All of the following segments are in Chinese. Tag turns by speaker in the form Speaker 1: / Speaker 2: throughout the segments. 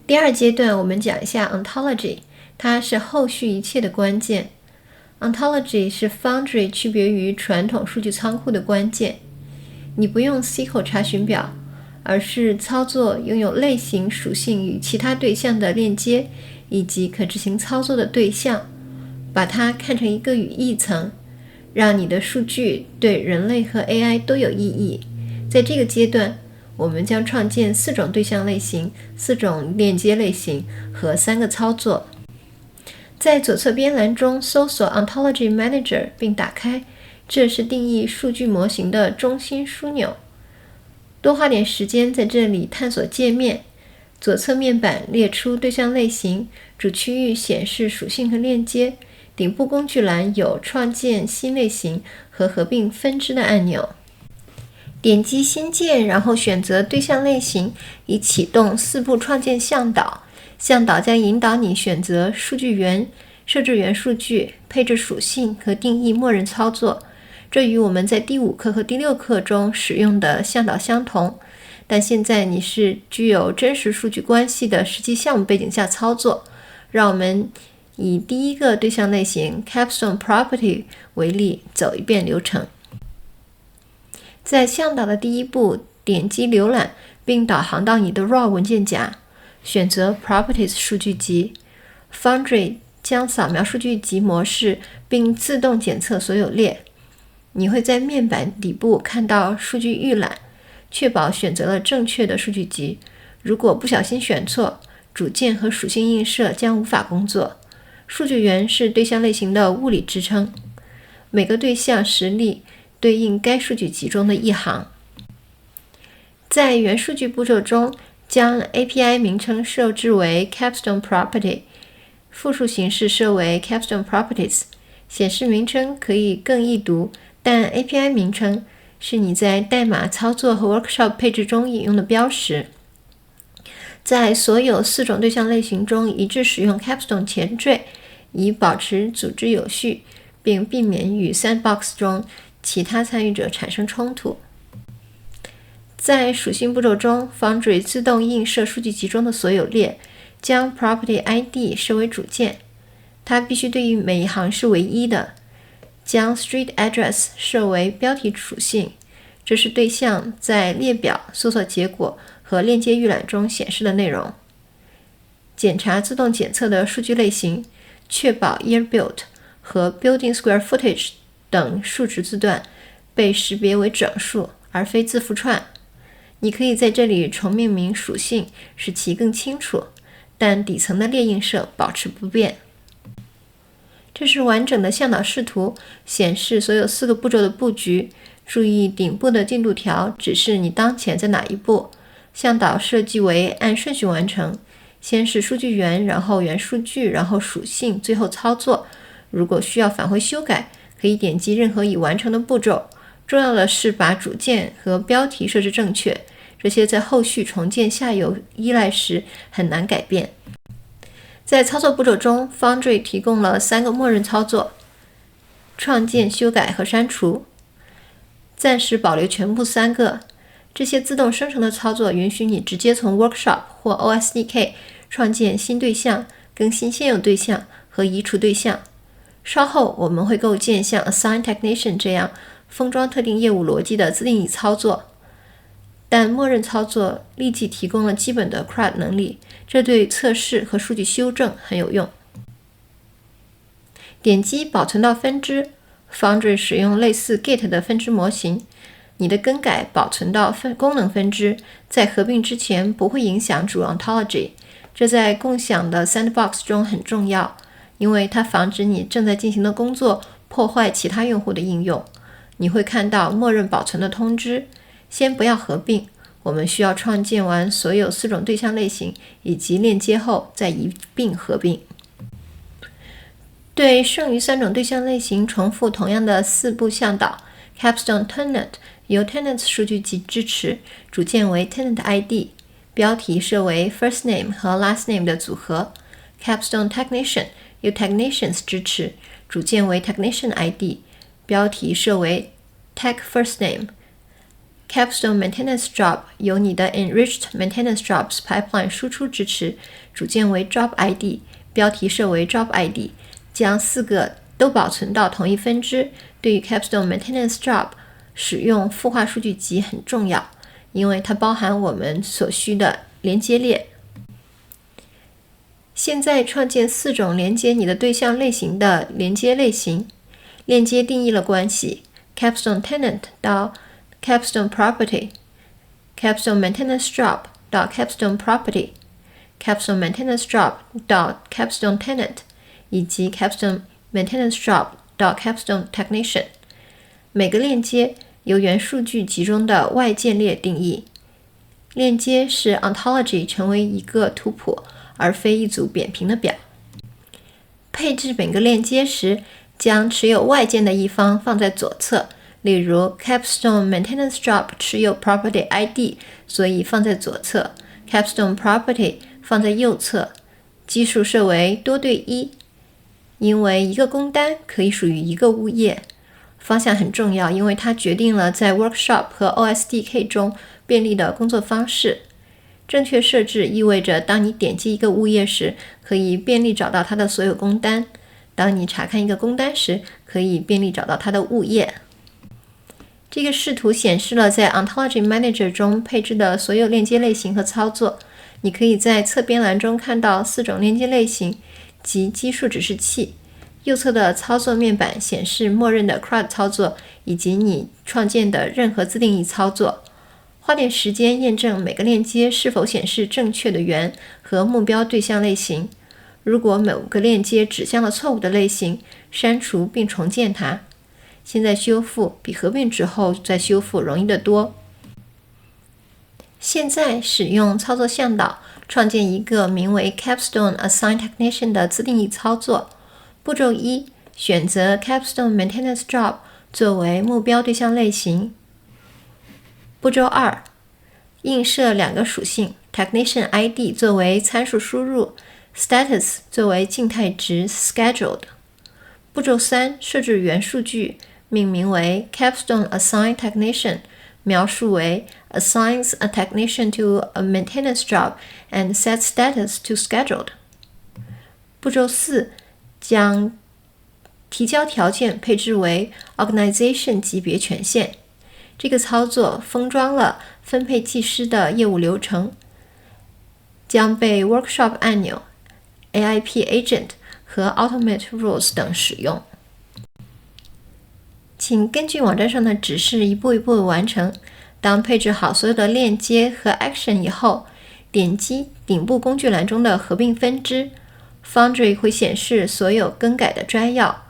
Speaker 1: 第二阶段我们讲一下 ontology， 它是后续一切的关键。ontology 是 Foundry 区别于传统数据仓库的关键。你不用 SQL 查询表，而是操作拥有类型属性与其他对象的链接，以及可执行操作的对象，把它看成一个语义层，让你的数据对人类和 AI 都有意义。在这个阶段，我们将创建4种对象类型、4种链接类型和3个操作。在左侧边栏中搜索 Ontology Manager 并打开，这是定义数据模型的中心枢纽。多花点时间在这里探索界面。左侧面板列出对象类型，主区域显示属性和链接，顶部工具栏有创建新类型和合并分支的按钮。点击新建，然后选择对象类型，以启动4步创建向导。向导将引导你选择数据源、设置元数据、配置属性和定义默认操作。这与我们在第5课和第6课中使用的向导相同，但现在你是具有真实数据关系的实际项目背景下操作。让我们以第一个对象类型 Capstone Property 为例，走一遍流程。在向导的第一步，点击浏览并导航到你的 RAW 文件夹，选择 Properties 数据集。Foundry 将扫描数据集模式并自动检测所有列。你会在面板底部看到数据预览，确保选择了正确的数据集。如果不小心选错，主件和属性映射将无法工作。数据源是对象类型的物理支撑，每个对象实例对应该数据集中的一行。在元数据步骤中，将 API 名称设置为 Capstone Property， 复数形式设为 Capstone Properties。 显示名称可以更易读，但 API 名称是你在代码操作和 Workshop 配置中引用的标识。在所有4种对象类型中一致使用 Capstone 前缀，以保持组织有序，并避免与 Sandbox 中其他参与者产生冲突。在属性步骤中， Foundry 自动映射数据集中的所有列，将 Property ID 设为主件，它必须对应每一行是唯一的。将 Street Address 设为标题属性，这是对象在列表、搜索结果和链接预览中显示的内容。检查自动检测的数据类型，确保 Year Built 和 Building Square Footage 等数值字段被识别为整数，而非字符串。你可以在这里重命名属性，使其更清楚，但底层的列映射保持不变。这是完整的向导视图，显示所有4个步骤的布局。注意顶部的进度条指示你当前在哪一步。向导设计为按顺序完成，先是数据源，然后元数据，然后属性，最后操作。如果需要返回修改，可以点击任何已完成的步骤。重要的是把主件和标题设置正确，这些在后续重建下游依赖时很难改变。在操作步骤中， Foundry 提供了3个默认操作：创建、修改和删除。暂时保留全部3个。这些自动生成的操作允许你直接从 Workshop 或 OSDK 创建新对象、更新现有对象和移除对象。稍后我们会构建像 Assign Technician 这样封装特定业务逻辑的自定义操作，但默认操作立即提供了基本的 CRUD 能力，这对测试和数据修正很有用。点击保存到分支。 Foundry 使用类似 Git 的分支模型，你的更改保存到功能分支，在合并之前不会影响主 Ontology。 这在共享的 Sandbox 中很重要，因为它防止你正在进行的工作破坏其他用户的应用。你会看到默认保存的通知。先不要合并，我们需要创建完所有4种对象类型以及链接后再一并合并。对剩余3种对象类型重复同样的4步向导。 Capstone Tenant 由 Tenants 数据集支持，主件为 Tenant ID， 标题设为 First Name 和 Last Name 的组合。 Capstone Technician 由 Technicians 支持，主件为 Technician ID， 标题设为 Tech First Name。Capstone Maintenance Job 由你的 Enriched Maintenance Jobs Pipeline 输出支持，组件为 Job ID， 标题设为 Job ID， 将4个都保存到同一分支。对于 Capstone Maintenance Job， 使用孵化数据集很重要，因为它包含我们所需的连接列。现在创建4种连接你的对象类型的连接类型。链接定义了关系 Capstone Tenant 到 Capstone Property， Capstone Maintenance Job 到 Capstone Property， Capstone Maintenance Job 到 Capstone Tenant， 以及 Capstone Maintenance Job 到 Capstone Technician。 每个链接由元数据集中的外键列定义。链接使 ontology 成为一个图谱，而非一组扁平的表。配置每个链接时，将持有外键的一方放在左侧，例如 Capstone Maintenance Job 持有 Property ID， 所以放在左侧， Capstone Property 放在右侧。基数设为多对1，因为一个工单可以属于一个物业。方向很重要，因为它决定了在 Workshop 和 OSDK 中便利的工作方式。正确设置意味着当你点击一个物业时，可以便利找到它的所有工单。当你查看一个工单时，可以便利找到它的物业。这个视图显示了在 Ontology Manager 中配置的所有链接类型和操作。你可以在侧边栏中看到4种链接类型及基数指示器。右侧的操作面板显示默认的 CRUD 操作以及你创建的任何自定义操作。花点时间验证每个链接是否显示正确的源和目标对象类型。如果某个链接指向了错误的类型，删除并重建它。现在修复比合并之后再修复容易得多。现在使用操作向导创建一个名为 Capstone Assign Technician 的自定义操作。步骤1，选择 Capstone Maintenance Job 作为目标对象类型。步骤2，映射2个属性 Technician ID 作为参数输入， Status 作为静态值 Scheduled。 步骤3，设置元数据，命名为 Capstone Assign Technician， 描述为 Assigns a technician to a maintenance job and sets status to scheduled。 步骤4，将提交条件配置为 Organization 级别权限。这个操作封装了分配技师的业务流程，将被 Workshop 按钮、AIP Agent 和 Automate Rules 等使用。请根据网站上的指示一步一步完成。当配置好所有的链接和 Action 以后，点击顶部工具栏中的合并分支。Foundry 会显示所有更改的摘要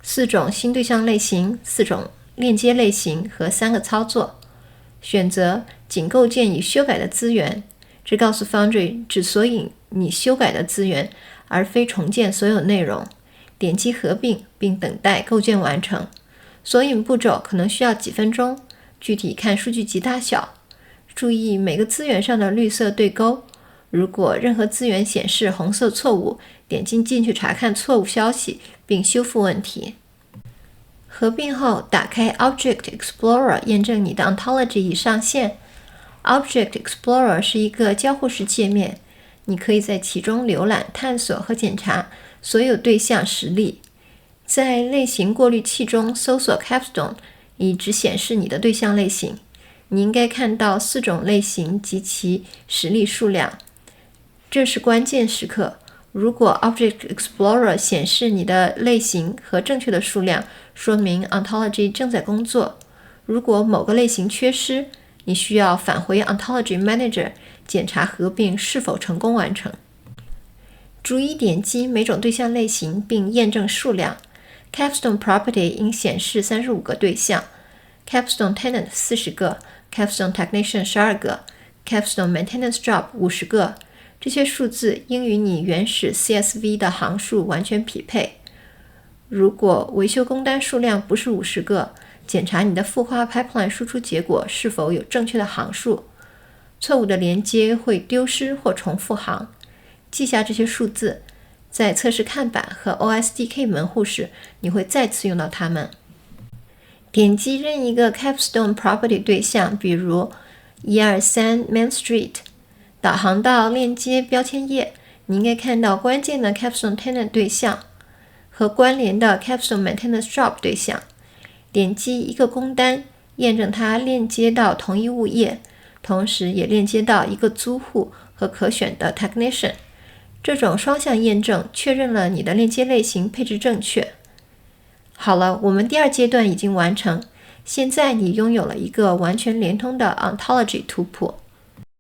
Speaker 1: ，4种新对象类型、4种链接类型和3个操作。选择仅构建已修改的资源，这告诉 Foundry 只索引你修改的资源，而非重建所有内容。点击合并并等待构建完成。索引步骤可能需要几分钟，具体看数据集大小。注意每个资源上的绿色对勾。如果任何资源显示红色错误，点击进去查看错误消息并修复问题。合并后，打开 Object Explorer 验证你的 Ontology 已上线。Object Explorer 是一个交互式界面，你可以在其中浏览、探索和检查所有对象实例。在类型过滤器中搜索 Capstone， 以只显示你的对象类型。你应该看到4种类型及其实例数量。这是关键时刻。如果 Object Explorer 显示你的类型和正确的数量，说明 Ontology 正在工作。如果某个类型缺失，你需要返回 Ontology Manager 检查合并是否成功完成。逐一点击每种对象类型并验证数量。Capstone Property 应显示35个对象， Capstone Tenant 40个， Capstone Technician 12个， Capstone Maintenance Job 50个。这些数字应与你原始 CSV 的行数完全匹配。如果维修工单数量不是50个，检查你的孵化 pipeline 输出结果是否有正确的行数。错误的连接会丢失或重复行。记下这些数字，在测试看板和 OSDK 门户时，你会再次用到它们。点击任一个 Capstone Property 对象，比如123 Main Street， 导航到链接标签页，你应该看到关键的 Capstone Tenant 对象和关联的 Capstone Maintenance Job 对象。点击一个工单，验证它链接到同一物业，同时也链接到一个租户和可选的 Technician。这种双向验证确认了你的链接类型配置正确。好了，我们第二阶段已经完成，现在你拥有了一个完全连通的 Ontology 图谱。